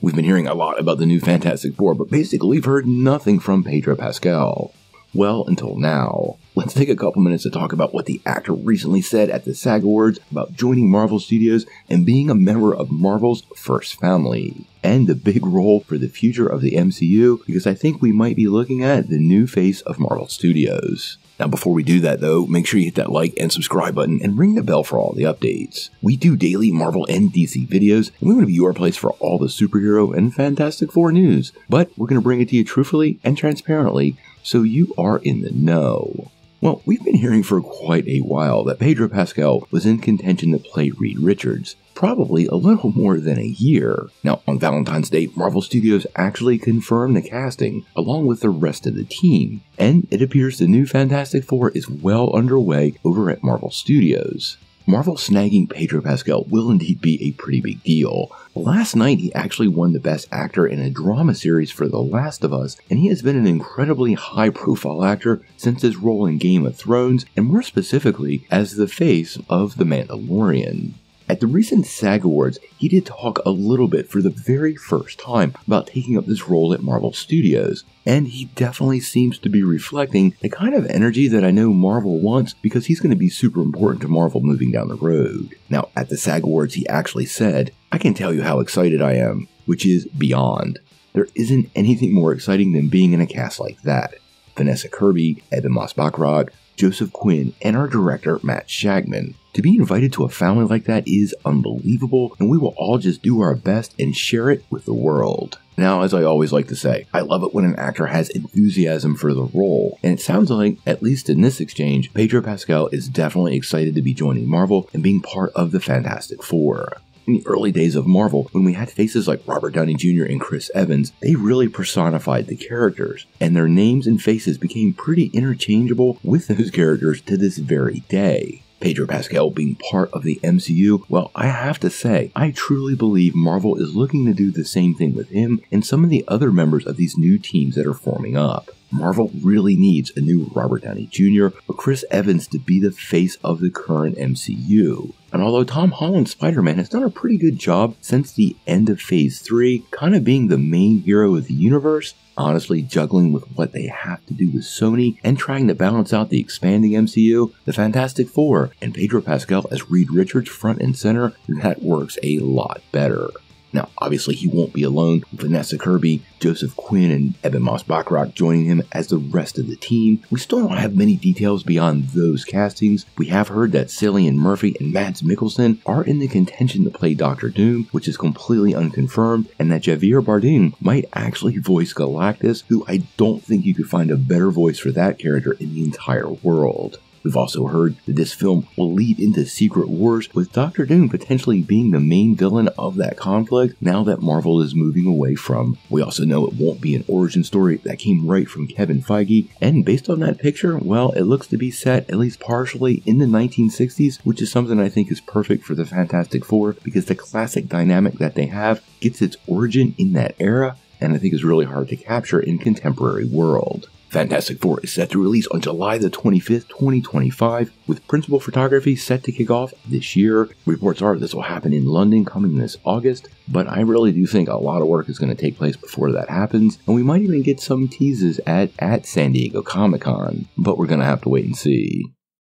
We've been hearing a lot about the new Fantastic Four, but basically we've heard nothing from Pedro Pascal. Well, until now. Let's take a couple minutes to talk about what the actor recently said at the SAG Awards about joining Marvel Studios and being a member of Marvel's first family. And the big role for the future of the MCU, because I think we might be looking at the new face of Marvel Studios. Now before we do that though, make sure you hit that like and subscribe button and ring the bell for all the updates. We do daily Marvel and DC videos, and we want to be your place for all the superhero and Fantastic Four news. But we're going to bring it to you truthfully and transparently, so you are in the know. Well, we've been hearing for quite a while that Pedro Pascal was in contention to play Reed Richards, probably a little more than a year. Now, on Valentine's Day, Marvel Studios actually confirmed the casting, along with the rest of the team, and it appears the new Fantastic Four is well underway over at Marvel Studios. Marvel snagging Pedro Pascal will indeed be a pretty big deal. Last night, he actually won the Best Actor in a Drama Series for The Last of Us, and he has been an incredibly high-profile actor since his role in Game of Thrones, and more specifically, as the face of The Mandalorian. At the recent SAG Awards, he did talk a little bit for the very first time about taking up this role at Marvel Studios, and he definitely seems to be reflecting the kind of energy that I know Marvel wants, because he's going to be super important to Marvel moving down the road. Now, at the SAG Awards, he actually said, "I can tell you how excited I am," which is beyond. There isn't anything more exciting than being in a cast like that. Vanessa Kirby, Eben Moss-Bachrach, Joseph Quinn, and our director, Matt Shagman. To be invited to a family like that is unbelievable, and we will all just do our best and share it with the world. Now, as I always like to say, I love it when an actor has enthusiasm for the role, and it sounds like, at least in this exchange, Pedro Pascal is definitely excited to be joining Marvel and being part of the Fantastic Four. In the early days of Marvel, when we had faces like Robert Downey Jr. and Chris Evans, they really personified the characters, and their names and faces became pretty interchangeable with those characters to this very day. Pedro Pascal being part of the MCU, well, I have to say, I truly believe Marvel is looking to do the same thing with him and some of the other members of these new teams that are forming up. Marvel really needs a new Robert Downey Jr. or Chris Evans to be the face of the current MCU. And although Tom Holland's Spider-Man has done a pretty good job since the end of Phase 3, kind of being the main hero of the universe, honestly juggling with what they have to do with Sony and trying to balance out the expanding MCU, the Fantastic Four, and Pedro Pascal as Reed Richards front and center, that works a lot better. Now, obviously, he won't be alone, with Vanessa Kirby, Joseph Quinn, and Eben Moss-Bachrach joining him as the rest of the team. We still don't have many details beyond those castings. We have heard that Cillian Murphy and Mads Mikkelsen are in the contention to play Doctor Doom, which is completely unconfirmed, and that Javier Bardem might actually voice Galactus, who I don't think you could find a better voice for that character in the entire world. We've also heard that this film will lead into Secret Wars, with Doctor Doom potentially being the main villain of that conflict now that Marvel is moving away from. We also know it won't be an origin story that came right from Kevin Feige, and based on that picture, well, it looks to be set at least partially in the 1960s, which is something I think is perfect for the Fantastic Four, because the classic dynamic that they have gets its origin in that era, and I think is really hard to capture in contemporary world. Fantastic Four is set to release on July the 25th, 2025, with principal photography set to kick off this year. Reports are this will happen in London coming this August, but I really do think a lot of work is going to take place before that happens, and we might even get some teases at San Diego Comic-Con, but we're going to have to wait and see.